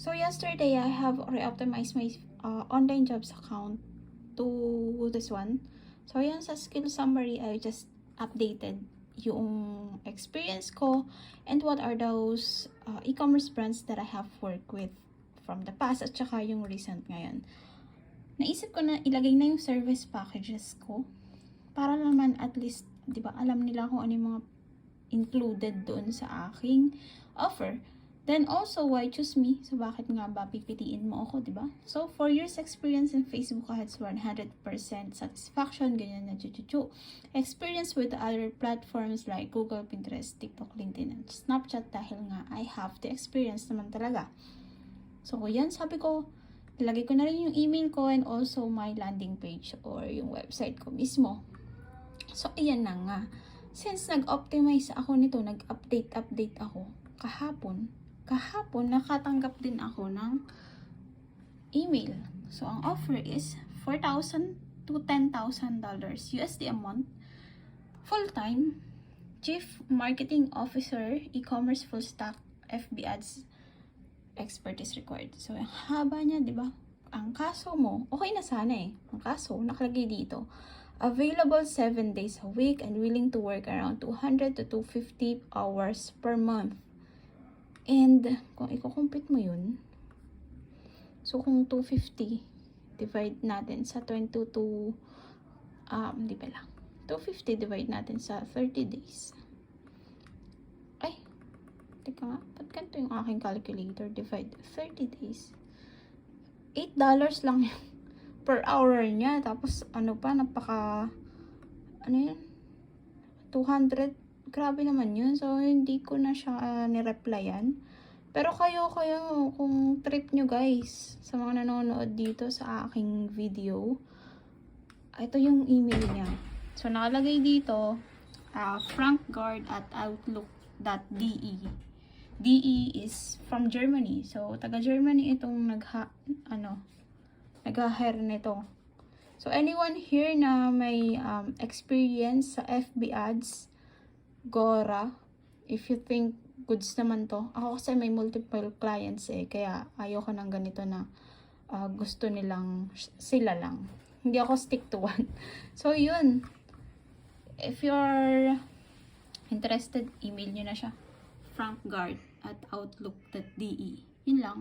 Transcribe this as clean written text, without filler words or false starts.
So yesterday, I have reoptimized my online jobs account to this one. So yan, sa skill summary, I just updated yung experience ko and what are those e-commerce brands that I have worked with from the past at saka yung recent ngayon. Naisip ko na ilagay na yung service packages ko para naman at least, di ba, alam nila kung ano yung mga included doon sa aking offer. Then also, why choose me? So, bakit nga ba pipitiin mo ako, di ba? So, 4 years experience in Facebook ads, 100% satisfaction, ganyan na chuchuchu. Experience with other platforms like Google, Pinterest, TikTok, LinkedIn, and Snapchat dahil nga I have the experience naman talaga. So, yan, sabi ko, ilagay ko na rin yung email ko and also my landing page or yung website ko mismo. So, ayan na nga. Since nag-optimize ako nito, nag-update ako kahapon nakatanggap din ako ng email. So, ang offer is $4,000 to $10,000 USD a month. Full-time, Chief Marketing Officer, E-commerce full stack, FB ads expert is required. So, ang haba niya, di ba? Ang kaso mo, okay na sana eh. Ang kaso, nakalagay dito, available 7 days a week and willing to work around 200 to 250 hours per month. And, kung i-compute mo yun, so kung 250, divide natin sa 22 to, di ba lang, 250 divide natin sa 30 days. Ay, teka nga, ba't ganito yung aking calculator? Divide 30 days. $8 lang yung per hour niya. Tapos, ano pa, ano yun? 200. Grabe naman yun. So, hindi ko na siya nireplyan. Pero kayo, kung trip nyo guys, sa mga nanonood dito sa aking video, ito yung email niya. So, nakalagay dito, frankguard@outlook.de. DE is from Germany. So, taga-Germany itong nag-hire nito. So, anyone here na may experience sa FB ads, Gora, if you think goods naman to. Ako kasi may multiple clients eh, kaya ayoko ng ganito na gusto nilang sila lang. Hindi ako stick to one. So, yun. If you're interested, email nyo na siya. frankguard@outlook.de. Yun lang.